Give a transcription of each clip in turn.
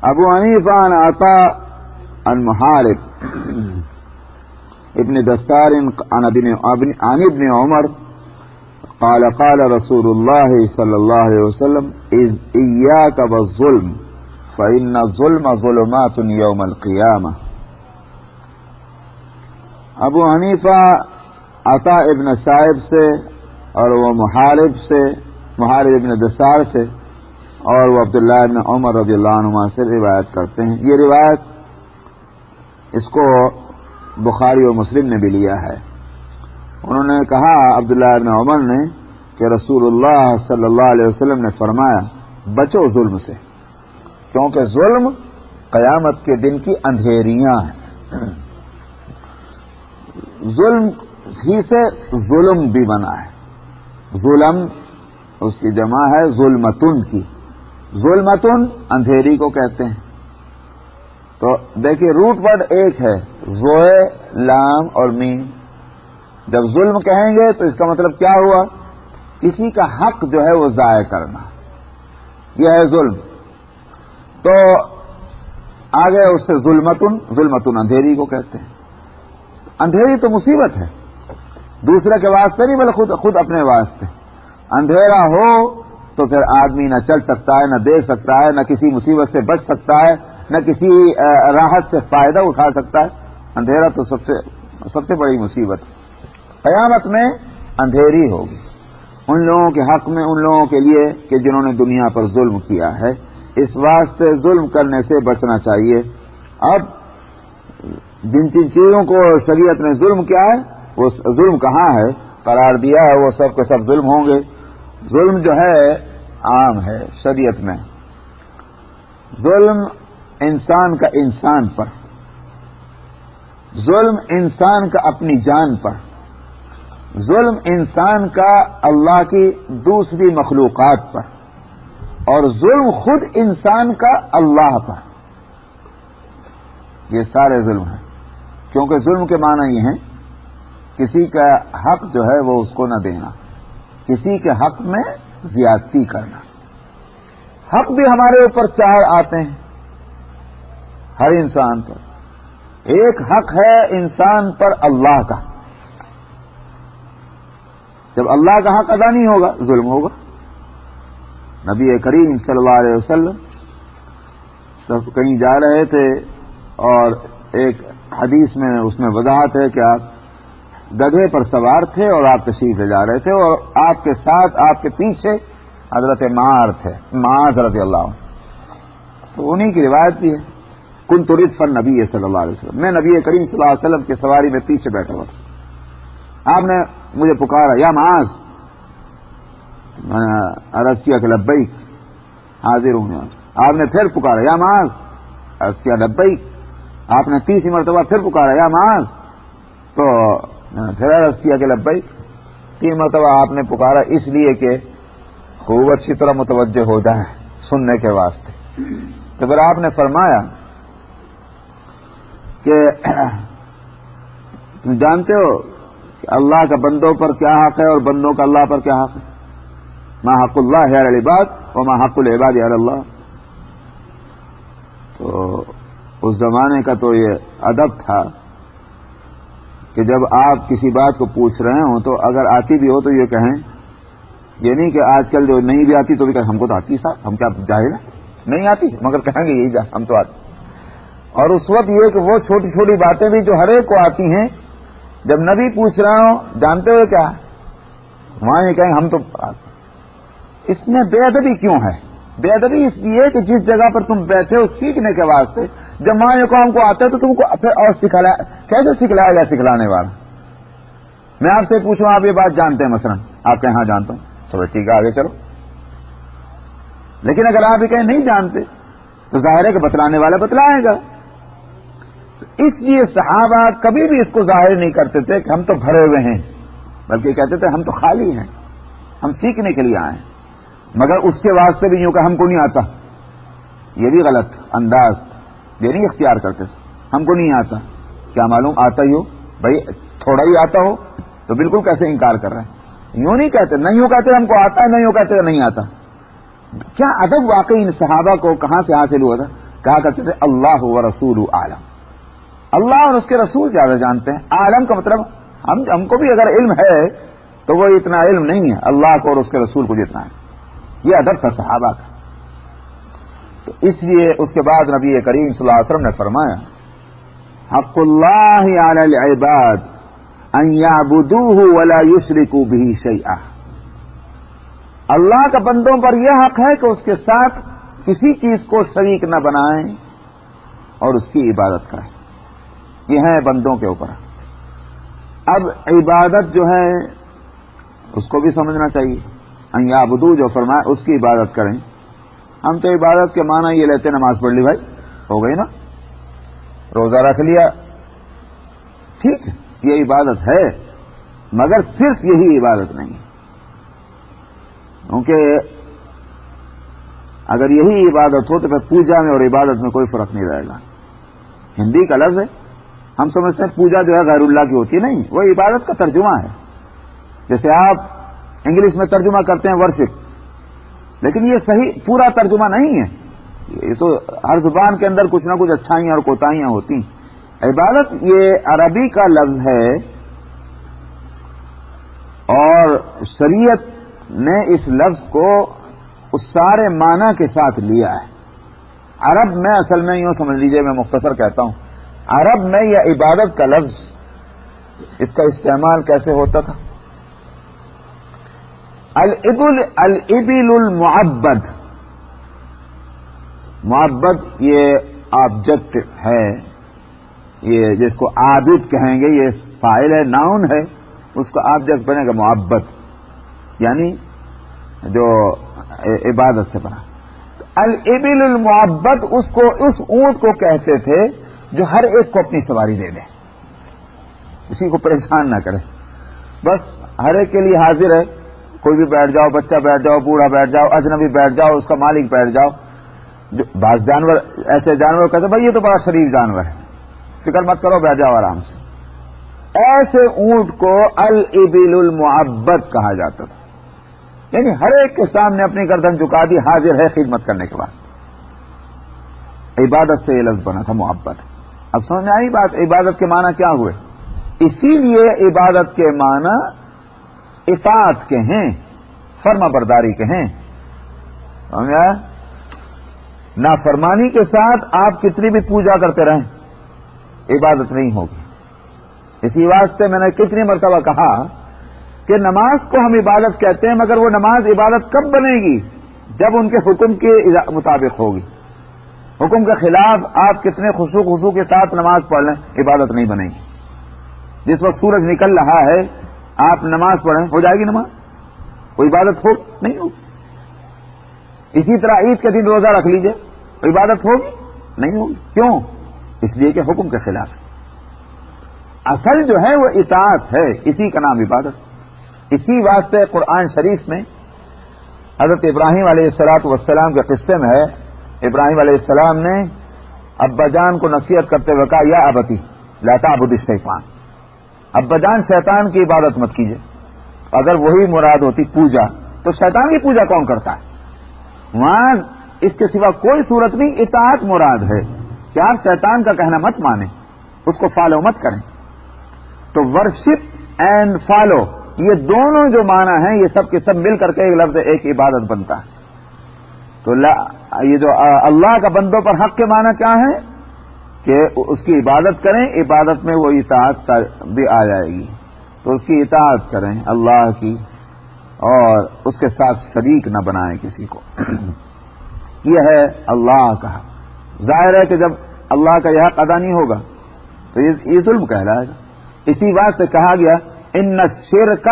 ابو حنیفہ عن عطاء عن محارب ابن دستار عن ابن عمر قال قال رسول اللہ صلی اللہ علیہ وسلم ایاک والظلم فإن الظلم ظلمات یوم القیامہ. ابو حنیفہ عطاء ابن صائب سے اور وہ محارب ابن دستار سے اور وہ عبداللہ ابن عمر رضی اللہ عنہما سے روایت کرتے ہیں. یہ روایت اس کو بخاری و مسلم نے بھی لیا ہے. انہوں نے کہا عبداللہ ابن عمر نے کہ رسول اللہ صلی اللہ علیہ وسلم نے فرمایا بچو ظلم سے، کیونکہ ظلم قیامت کے دن کی اندھیریاں ہیں. ظلم ہی سے ظلم بھی بنا ہے. ظلم اس کی جمع ہے ظلمتن کی. ظلمتن اندھیری کو کہتے ہیں. تو دیکھیے روٹ ورڈ ایک ہے، زوئے لام اور میم. جب ظلم کہیں گے تو اس کا مطلب کیا ہوا؟ کسی کا حق جو ہے وہ ضائع کرنا، یہ ہے ظلم. تو آگے اس سے ظلمتن اندھیری کو کہتے ہیں. اندھیری تو مصیبت ہے، دوسرے کے واسطے نہیں بلکہ خود اپنے واسطے. اندھیرا ہو تو پھر آدمی نہ چل سکتا ہے، نہ دیکھ سکتا ہے، نہ کسی مصیبت سے بچ سکتا ہے، نہ کسی راحت سے فائدہ اٹھا سکتا ہے. اندھیرا تو سب سے بڑی مصیبت. قیامت میں اندھیری ہوگی ان لوگوں کے حق میں، ان لوگوں کے لیے کہ جنہوں نے دنیا پر ظلم کیا ہے. اس واسطے ظلم کرنے سے بچنا چاہیے. اب جن چیزوں کو شریعت نے ظلم کیا ہے، وہ ظلم کہاں ہے قرار دیا ہے، وہ سب کے سب ظلم ہوں گے. ظلم جو ہے عام ہے شریعت میں. ظلم انسان کا انسان پر، ظلم انسان کا اپنی جان پر، ظلم انسان کا اللہ کی دوسری مخلوقات پر، اور ظلم خود انسان کا اللہ پر. یہ سارے ظلم ہیں، کیونکہ ظلم کے معنی یہ ہیں کسی کا حق جو ہے وہ اس کو نہ دینا، کسی کے حق میں زیادتی کرنا. حق بھی ہمارے اوپر چار آتے ہیں ہر انسان پر. ایک حق ہے انسان پر اللہ کا. جب اللہ کا حق ادا نہیں ہوگا ظلم ہوگا. نبی کریم صلی اللہ علیہ وسلم سب کہیں جا رہے تھے اور ایک حدیث میں اس میں وضاحت ہے کہ آپ گدھے پر سوار تھے اور آپ تشریف لے جا رہے تھے، اور آپ کے ساتھ آپ کے پیچھے حضرت معاذ رضی اللہ عنہ. تو انہی کی روایت بھی ہے کنت ردف النبی صلی اللہ علیہ وسلم، میں نبی کریم صلی اللہ علیہ وسلم کی سواری میں پیچھے بیٹھا ہوا تھا. آپ نے مجھے پکارا یا معاذ، میں نے عرض کیا کہ لبیک حاضر ہوں. آپ نے پھر پکارا یا معاذ، عرض کیا لبیک. آپ نے تیسری مرتبہ پھر پکارا یا معاذ، تو میں نے پھر عرض کیا کہ لبیک. 3 مرتبہ آپ نے پکارا اس لیے کہ خوب اچھی طرح متوجہ ہو جائے سننے کے واسطے. تو پھر آپ نے فرمایا کہ تم جانتے ہو کہ اللہ کا بندوں پر کیا حق ہے اور بندوں کا اللہ پر کیا حق ہے؟ ما حق اللہ علی العباد وما حق العباد علی اللہ. تو اس زمانے کا تو یہ ادب تھا کہ جب آپ کسی بات کو پوچھ رہے ہوں تو اگر آتی بھی ہو تو یہ کہیں، یہ نہیں کہ آج کل جو نہیں بھی آتی تو بھی کہیں ہم کو تو آتی صاحب، ہم کیا جاہل ہیں، نہیں آتی مگر کہیں گے یہی ہم تو آتی. اور اس وقت یہ کہ وہ چھوٹی چھوٹی باتیں بھی جو ہر ایک کو آتی ہیں، جب نبی پوچھ رہا ہوں جانتے ہو کیا وہاں یہ کہیں ہم تو آتے. اس میں بے ادبی کیوں ہے؟ بے ادبی اس لیے کہ جس جگہ پر تم بیٹھے ہو سیکھنے کے واسطے، جب ماں یہ ہم کو آتا ہے تو تم کو پھر اور کیسے سکھلائے گا سکھلانے والا؟ میں آپ سے پوچھوں آپ یہ بات جانتے ہیں، مثلا آپ کہیں ہاں جانتا ہوں، چلو ٹھیک ہے آگے چلو. لیکن اگر آپ یہ کہیں نہیں جانتے تو ظاہر ہے کہ بتلانے والا بتلائے گا. تو اس لیے صحابہ کبھی بھی اس کو ظاہر نہیں کرتے تھے کہ ہم تو بھرے ہوئے ہیں، بلکہ کہتے تھے ہم تو خالی ہیں، ہم سیکھنے کے لیے آئے ہیں. مگر اس کے واسطے بھی یوں کہ ہم کو نہیں آتا، یہ بھی غلط انداز، یہ نہیں اختیار کرتے. ہم کو نہیں آتا، کیا معلوم آتا ہی ہو، بھائی تھوڑا ہی آتا ہو تو بالکل کیسے انکار کر رہے ہیں. یوں نہیں کہتے، نہیں یوں کہتے ہم کو آتا ہے، نہیں یوں کہتے نہیں آتا. کیا ادب واقعی ان صحابہ کو کہاں سے حاصل ہوا تھا؟ کہا کرتے تھے اللہ و رسول عالم، اللہ اور اس کے رسول زیادہ جانتے ہیں. عالم کا مطلب ہم کو بھی اگر علم ہے تو وہ اتنا علم نہیں ہے اللہ کو اور اس کے رسول کو جتنا ہے. یہ ادب تھا صحابہ کا. تو اس لیے اس کے بعد نبی کریم صلی اللہ علیہ وسلم نے فرمایا حق اللہ علی العباد ان یعبدوہ ولا یشرکوا بہ شیئا. اللہ کا بندوں پر یہ حق ہے کہ اس کے ساتھ کسی چیز کو شریک نہ بنائیں اور اس کی عبادت کریں. یہ ہے بندوں کے اوپر. اب عبادت جو ہے اس کو بھی سمجھنا چاہیے. ان یعبدو جو فرمایا اس کی عبادت کریں. ہم تو عبادت کے معنی یہ لیتے نماز پڑھ لی بھائی ہو گئی نا، روزہ رکھ لیا، ٹھیک ہے یہ عبادت ہے، مگر صرف یہی عبادت نہیں ہے. کیونکہ اگر یہی عبادت ہو تو پھر پوجا میں اور عبادت میں کوئی فرق نہیں رہے گا. ہندی کا لفظ ہے، ہم سمجھتے ہیں پوجا جو ہے غیر اللہ کی ہوتی ہے، نہیں، وہ عبادت کا ترجمہ ہے. جیسے آپ انگلش میں ترجمہ کرتے ہیں ورشپ، لیکن یہ صحیح پورا ترجمہ نہیں ہے. یہ تو ہر زبان کے اندر کچھ نہ کچھ اچھائیاں اور کوتاہیاں ہوتی ہیں. عبادت یہ عربی کا لفظ ہے اور شریعت نے اس لفظ کو اس سارے معنی کے ساتھ لیا ہے. عرب میں اصل میں یوں سمجھ لیجئے، میں مختصر کہتا ہوں، عرب میں یہ عبادت کا لفظ اس کا استعمال کیسے ہوتا تھا. الابل المعبد، معبد یہ آبجیکٹ ہے، یہ جس کو عابد کہیں گے، یہ فاعل ہے، ناؤن ہے، اس کا آبجیکٹ بنے گا معبد، یعنی جو عبادت سے بنا. الابل المعبد اس اونٹ کو کہتے تھے جو ہر ایک کو اپنی سواری دے دے، کسی کو پریشان نہ کرے، بس ہر ایک کے لیے حاضر ہے. کوئی بھی بیٹھ جاؤ، بچہ بیٹھ جاؤ، بوڑھا بیٹھ جاؤ، اجنبی بیٹھ جاؤ، اس کا مالک بیٹھ جاؤ. بعض جانور ایسے جانور کہتے بھائی یہ تو بڑا شریف جانور ہے، فکر مت کرو، بیٹھ جاؤ آرام سے. ایسے اونٹ کو الابل المعبد کہا جاتا تھا، یعنی ہر ایک کے سامنے اپنی گردن جھکا دی، حاضر ہے خدمت کرنے کے بعد. عبادت سے یہ لفظ بنا تھا معبد. اب سمجھ میں آئی بات، عبادت کے معنی کیا ہوئے. اسی لیے عبادت کے معنی اطاعت کے ہیں، فرما برداری کے ہیں. سمجھا؟ نافرمانی کے ساتھ آپ کتنی بھی پوجا کرتے رہیں عبادت نہیں ہوگی. اسی واسطے میں نے کتنی مرتبہ کہا کہ نماز کو ہم عبادت کہتے ہیں، مگر وہ نماز عبادت کب بنے گی؟ جب ان کے حکم کے مطابق ہوگی. حکم کے خلاف آپ کتنے خشوع کے ساتھ نماز پڑھ لیں، عبادت نہیں بنے گی. جس وقت سورج نکل رہا ہے آپ نماز پڑھیں، ہو جائے گی نماز؟ کوئی عبادت ہو نہیں ہوگی. اسی طرح عید کے دن روزہ رکھ لیجئے، عبادت ہوگی نہیں ہوگی. کیوں؟ اس لیے کہ حکم کے خلاف. اصل جو ہے وہ اطاعت ہے، اسی کا نام عبادت. اسی واسطے قرآن شریف میں حضرت ابراہیم علیہ السلام کے قصے میں ہے، ابراہیم علیہ السلام نے ابا جان کو نصیحت کرتے ہوئے کہا یا ابتی لا تعبد الشیطان، ابا جان شیطان کی عبادت مت کیجیے. اگر وہی مراد ہوتی پوجا تو شیطان کی پوجا کون کرتا ہے؟ وہاں اس کے سوا کوئی صورت نہیں، اطاعت مراد ہے کہ آپ شیطان کا کہنا مت مانیں، اس کو فالو مت کریں. تو ورشپ اینڈ فالو یہ دونوں جو معنی ہیں یہ سب کے سب مل کر کے ایک لفظ ایک عبادت بنتا ہے. تو یہ جو اللہ کا بندوں پر حق کے معنی کیا ہے کہ اس کی عبادت کریں، عبادت میں وہ اطاعت بھی آ جائے گی. تو اس کی اطاعت کریں اللہ کی، اور اس کے ساتھ شریک نہ بنائیں کسی کو. یہ ہے اللہ کا حق. ظاہر ہے کہ جب اللہ کا یہ حق ادا نہیں ہوگا تو یہ ظلم کہلائے گا. اسی بات سے کہا گیا ان الشرک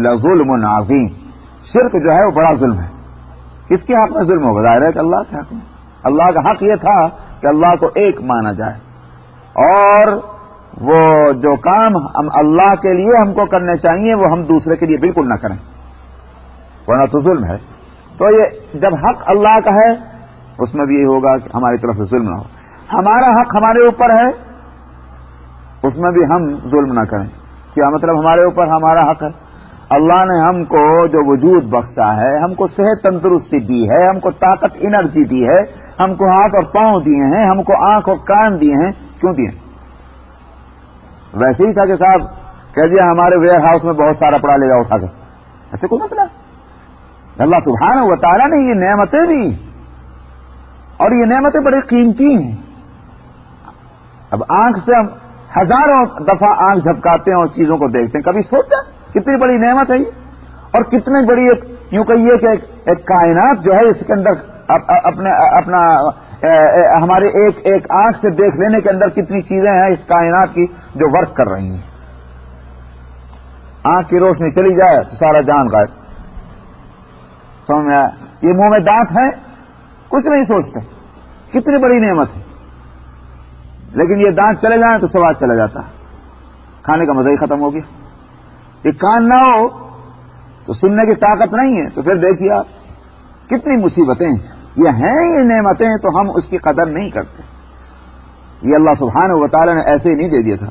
لظلم عظیم، شرک جو ہے وہ بڑا ظلم ہے. کس کے حق میں ظلم ہوگا؟ ظاہر ہے کہ اللہ کے حق میں. اللہ کا حق یہ تھا کہ اللہ کو ایک مانا جائے، اور وہ جو کام ہم اللہ کے لیے ہم کو کرنے چاہیے وہ ہم دوسرے کے لیے بالکل نہ کریں، ورنہ تو ظلم ہے. تو یہ جب حق اللہ کا ہے اس میں بھی یہی ہوگا کہ ہماری طرف سے ظلم نہ ہو. ہمارا حق ہمارے اوپر ہے، اس میں بھی ہم ظلم نہ کریں. کیا مطلب ہمارے اوپر ہمارا حق ہے؟ اللہ نے ہم کو جو وجود بخشا ہے، ہم کو صحت تندرستی دی ہے، ہم کو طاقت انرجی دی ہے، ہم کو ہاتھ اور پاؤں دیے ہیں، ہم کو آنکھ اور کان دیے ہیں، کیوں دیے؟ ویسے ہی تھا کہ صاحب کہہ دیا ہمارے ویئر ہاؤس میں بہت سارا پڑا، لے جاؤ اٹھا کر، ایسے کوئی مسئلہ؟ اللہ سبحانہ و تعالیٰ نے یہ نعمتیں دی اور یہ نعمتیں بڑی قیمتی ہیں. اب آنکھ سے ہم ہزاروں دفعہ آنکھ جھپکاتے ہیں اور چیزوں کو دیکھتے ہیں، کبھی سوچا کتنی بڑی نعمت ہے یہ، اور کتنی بڑی یوں کہیے کہ ایک کائنات جو ہے اس کے اندر اپنا ہمارے ایک آنکھ سے دیکھ لینے کے اندر کتنی چیزیں ہیں اس کائنات کی جو ورک کر رہی ہیں. آنکھ کی روشنی چلی جائے تو سارا جان غائب. سمجھ میں آیا؟ یہ منہ میں دانت ہے، کچھ نہیں سوچتے، کتنی بڑی نعمت ہے. لیکن یہ دانت چلے جائیں تو سواد چلا جاتا ہے، کھانے کا مزہ ہی ختم ہو گیا. یہ کان نہ ہو تو سننے کی طاقت نہیں ہے، تو پھر دیکھیے آپ کتنی مصیبتیں یہ ہیں. یہ نعمتیں تو ہم اس کی قدر نہیں کرتے. یہ اللہ سبحانہ و تعالیٰ نے ایسے ہی نہیں دے دیا تھا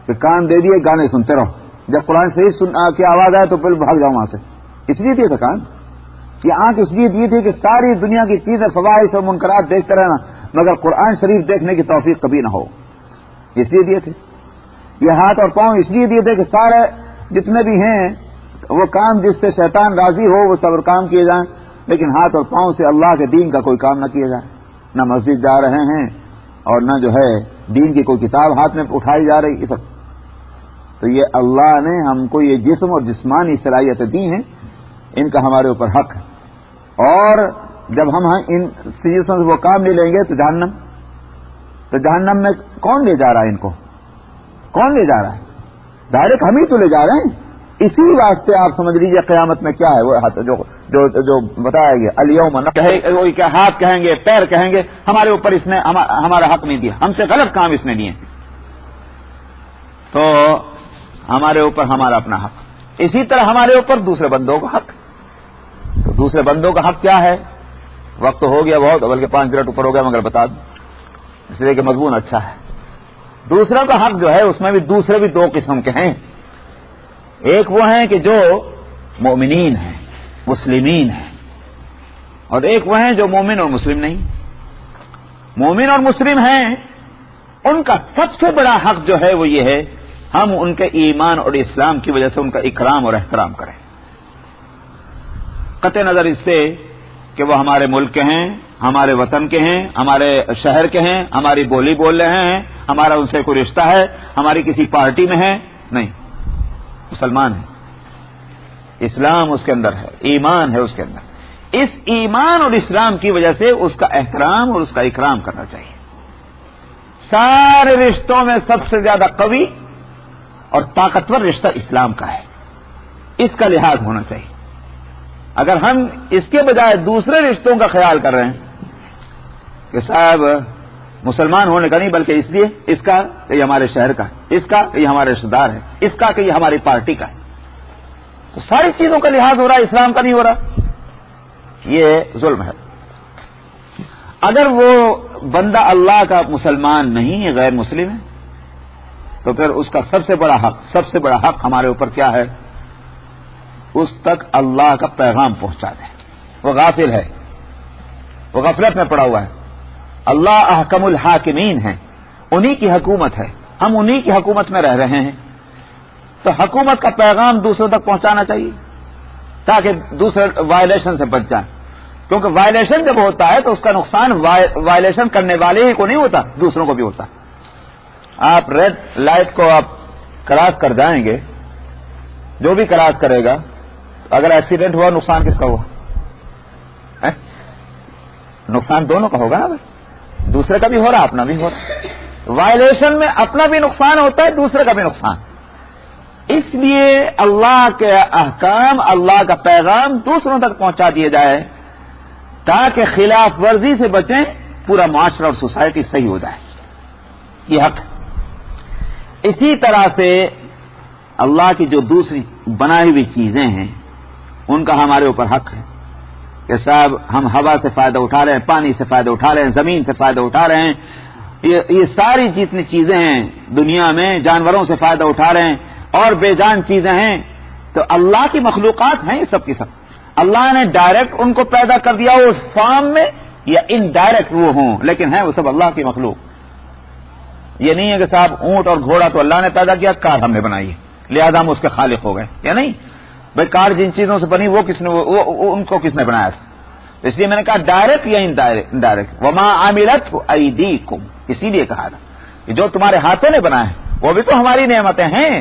کہ کان دے دیے گانے سنتے رہو، جب قرآن شریف کی آواز آئے تو پھر بھاگ جاؤ وہاں سے. اس لیے دیا تھا کان. یہ آنکھ اس لیے دی تھی کہ ساری دنیا کی چیزیں فواحش اور منکرات دیکھتے رہنا، مگر قرآن شریف دیکھنے کی توفیق کبھی نہ ہو، اس لیے دیے تھے. یہ ہاتھ اور پاؤں اس لیے دیے تھے کہ سارے جتنے بھی ہیں وہ کام جس سے شیطان راضی ہو وہ سب کام کیے جائیں، لیکن ہاتھ اور پاؤں سے اللہ کے دین کا کوئی کام نہ کیا جائے. نہ مسجد جا رہے ہیں اور نہ جو ہے دین کی کوئی کتاب ہاتھ میں اٹھائی جا رہی، یہ سب. تو یہ اللہ نے ہم کو یہ جسم اور جسمانی صلاحیتیں دی ہیں، ان کا ہمارے اوپر حق ہے. اور جب ہم ان چیزوں سے وہ کام نہیں لیں گے تو جہنم میں کون لے جا رہا ہے؟ ان کو کون لے جا رہا ہے؟ ڈائریکٹ ہم ہی تو لے جا رہے ہیں. اسی واسطے آپ سمجھ لیجیے قیامت میں کیا ہے وہ جو بتایا گیا الیوم وہی کیا ہاتھ کہیں گے، پیر کہیں گے ہمارے اوپر اس نے ہمارا حق نہیں دیا، ہم سے غلط کام اس نے دیے، تو ہمارے اوپر ہمارا اپنا حق. اسی طرح ہمارے اوپر دوسرے بندوں کا حق. تو دوسرے بندوں کا حق کیا ہے؟ وقت تو ہو گیا بہت، بلکہ 5 منٹ اوپر ہو گیا، مگر بتا دوں اس لیے کہ مضمون اچھا ہے. دوسروں کا حق جو ہے اس میں بھی دوسرے بھی 2 قسم کے ہیں. ایک وہ ہیں کہ جو مومنین ہیں، مسلمین ہیں، اور ایک وہ ہیں جو مومن اور مسلم نہیں. مومن اور مسلم ہیں، ان کا سب سے بڑا حق جو ہے وہ یہ ہے ہم ان کے ایمان اور اسلام کی وجہ سے ان کا اکرام اور احترام کریں، قطع نظر اس سے کہ وہ ہمارے ملک کے ہیں، ہمارے وطن کے ہیں، ہمارے شہر کے ہیں، ہماری بولی بول رہے ہیں، ہمارا ان سے کوئی رشتہ ہے، ہماری کسی پارٹی میں ہے، نہیں، مسلمان ہے، اسلام اس کے اندر ہے، ایمان ہے اس کے اندر. اس ایمان اور اسلام کی وجہ سے اس کا احترام اور اس کا اکرام کرنا چاہیے. سارے رشتوں میں سب سے زیادہ قوی اور طاقتور رشتہ اسلام کا ہے، اس کا لحاظ ہونا چاہیے. اگر ہم اس کے بجائے دوسرے رشتوں کا خیال کر رہے ہیں کہ صاحب مسلمان ہونے کا نہیں، بلکہ اس لیے اس کا کہ یہ ہمارے شہر کا ہے، اس کا کہ یہ ہمارے رشتہ دار ہے، اس کا کہ یہ ہماری پارٹی کا ہے، تو ساری چیزوں کا لحاظ ہو رہا ہے، اسلام کا نہیں ہو رہا. یہ ظلم ہے. اگر وہ بندہ اللہ کا مسلمان نہیں ہے، غیر مسلم ہے، تو پھر اس کا سب سے بڑا حق ہمارے اوپر کیا ہے؟ اس تک اللہ کا پیغام پہنچا دیں. وہ غافل ہے، وہ غفلت میں پڑا ہوا ہے. اللہ احکم الحاکمین ہیں، انہی کی حکومت ہے، ہم انہی کی حکومت میں رہ رہے ہیں، تو حکومت کا پیغام دوسروں تک پہنچانا چاہیے تاکہ دوسرے وائلیشن سے بچ جائیں. کیونکہ وائلیشن جب ہوتا ہے تو اس کا نقصان وائلیشن کرنے والے ہی کو نہیں ہوتا، دوسروں کو بھی ہوتا. آپ ریڈ لائٹ کو آپ کراس کر جائیں گے، جو بھی کراس کرے گا، اگر ایکسیڈنٹ ہوا نقصان کس کا ہوا؟ نقصان دونوں کا ہوگا نا، دوسرے کا بھی ہو رہا، اپنا بھی ہو رہا. وائلیشن میں اپنا بھی نقصان ہوتا ہے، دوسرے کا بھی نقصان. اس لیے اللہ کے احکام، اللہ کا پیغام دوسروں تک پہنچا دیا جائے تاکہ خلاف ورزی سے بچیں، پورا معاشرہ اور سوسائٹی صحیح ہو جائے. یہ حق. اسی طرح سے اللہ کی جو دوسری بنائی ہوئی چیزیں ہیں ان کا ہمارے اوپر حق ہے کہ صاحب ہم ہوا سے فائدہ اٹھا رہے ہیں، پانی سے فائدہ اٹھا رہے ہیں، زمین سے فائدہ اٹھا رہے ہیں. یہ ساری جتنی چیزیں ہیں دنیا میں، جانوروں سے فائدہ اٹھا رہے ہیں اور بے جان چیزیں ہیں، تو اللہ کی مخلوقات ہیں یہ سب کی سب. اللہ نے ڈائریکٹ ان کو پیدا کر دیا اس فارم میں یا انڈائریکٹ وہ ہوں، لیکن ہیں وہ سب اللہ کی مخلوق. یہ نہیں ہے کہ صاحب اونٹ اور گھوڑا تو اللہ نے پیدا کیا، کار ہم نے بنائی ہے لہذا ہم اس کے خالق ہو گئے، یا نہیں. بھائی کار جن چیزوں سے بنی وہ کس نے ان کو کس نے بنایا تھا؟ اس لیے میں نے کہا ڈائریکٹ یا انڈائریکٹ. وما عملت ایدیکم، اسی لیے کہا تھا کہ جو تمہارے ہاتھوں نے بنایا ہے وہ بھی تو ہماری نعمتیں ہیں.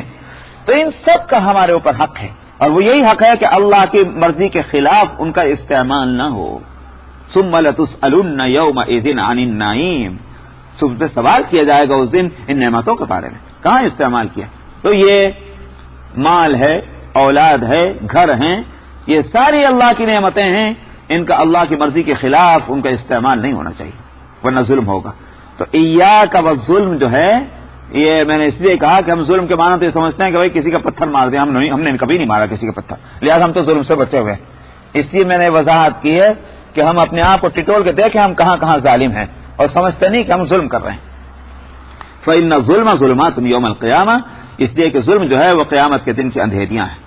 تو ان سب کا ہمارے اوپر حق ہے، اور وہ یہی حق ہے کہ اللہ کی مرضی کے خلاف ان کا استعمال نہ ہو. ثم لتسألن یومئذ عن النعیم، صبح پہ سوال کیا جائے گا اس دن ان نعمتوں کے بارے میں، کہاں استعمال کیا. تو یہ مال ہے، اولاد ہے، گھر ہیں، یہ ساری اللہ کی نعمتیں ہیں، ان کا اللہ کی مرضی کے خلاف ان کا استعمال نہیں ہونا چاہیے ورنہ ظلم ہوگا. تو ایاک والظلم جو ہے، یہ میں نے اس لیے کہا کہ ہم ظلم کے معنی تو یہ سمجھتے ہیں کہ بھائی کسی کا پتھر مار دیا، ہم نے کبھی نہیں مارا کسی کا پتھر، لہٰذا ہم تو ظلم سے بچے ہوئے ہیں. اس لیے میں نے وضاحت کی ہے کہ ہم اپنے آپ کو ٹٹول کے دیکھیں ہم کہاں کہاں ظالم ہیں، اور سمجھتے نہیں کہ ہم ظلم کر رہے ہیں. فإن الظلم ظلمات یوم القیامہ، اس لیے کہ ظلم جو ہے وہ قیامت کے دن کی اندھیریاں ہیں.